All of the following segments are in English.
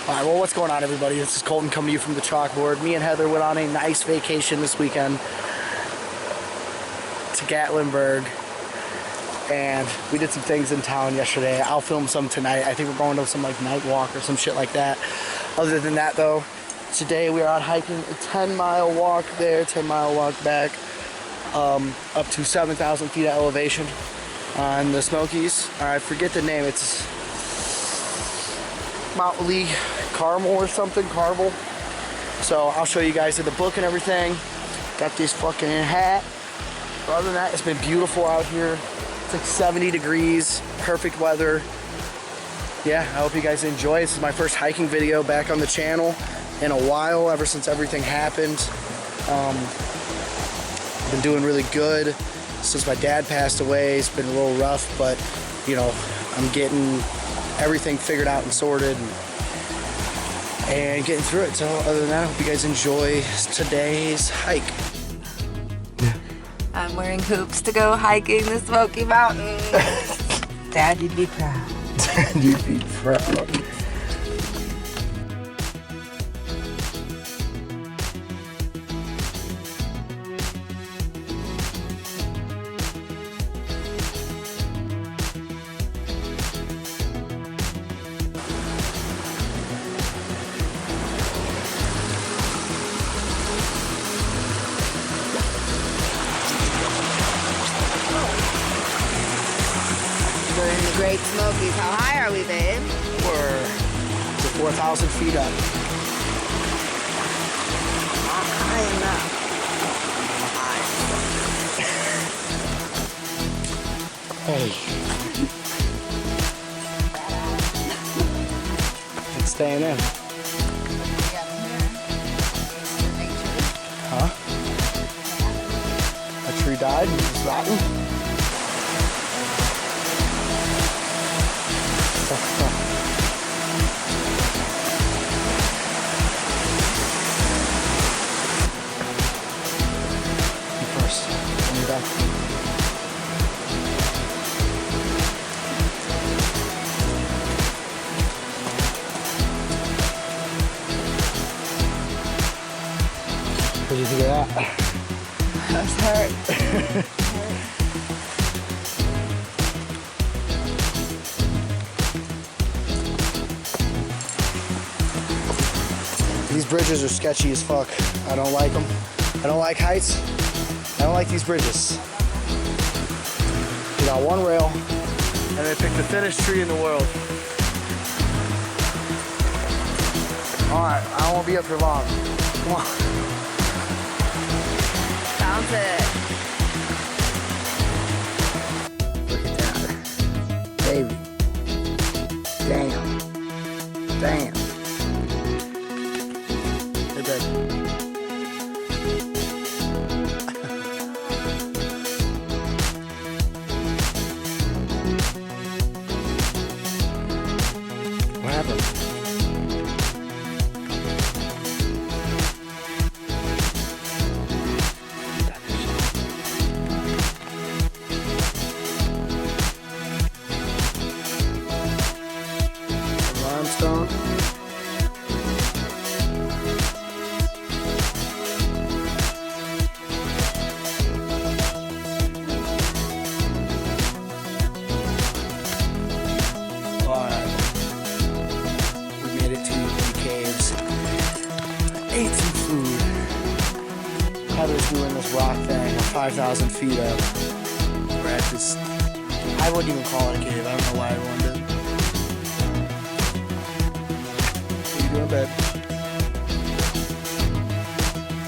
Alright, well, what's going on, everybody? This is Colton coming to you from the Chalkboard. Me and Heather went on a nice vacation this weekend to Gatlinburg, and we did some things in town yesterday. I'll film some tonight. I think we're going to some like night walk or some shit like that. Other than that, though, today we are out hiking a 10-mile walk there, 10-mile walk back, up to 7,000 feet of elevation on the Smokies. I forget the name. It's Mount Lee Carmel or something, Carmel. So I'll show you guys in the book and everything. Got this fucking hat. But other than that, it's been beautiful out here. It's like 70 degrees, perfect weather. Yeah, I hope you guys enjoy. This is my first hiking video back on the channel in a while, ever since everything happened. I've been doing really good since my dad passed away. It's been a little rough, but you know, I'm getting everything figured out and sorted and getting through it. So other than that, I hope you guys enjoy today's hike. I'm wearing hoops to go hiking the Smokey Mountains. Dad, you'd be proud. Dad, you'd be proud. We're in the Great Smokies. How high are we, babe? We're 4,000 feet up. Not high enough. Hey. It's staying in. Huh? A tree died and it's rotten? First, when you're done. What do you think of that? That's hurt. These bridges are sketchy as fuck. I don't like them. I don't like heights. I don't like these bridges. You got one rail, and they picked the thinnest tree in the world. All right, I won't be up for long. Come on. Bounce it. Look at that. Baby. Damn. Damn. Hey, baby. What happened? Limestone. Alright. We made it to the caves. Ate some food. Heather's doing this rock thing, 5,000 feet up. We're at this, I wouldn't even call it a cave. I don't know why everyone did. What are you doing, babe?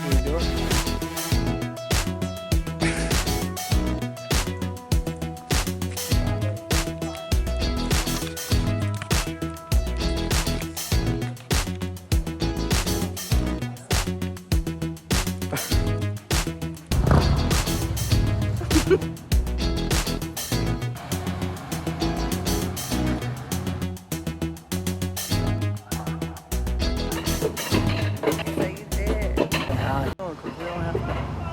What are you doing?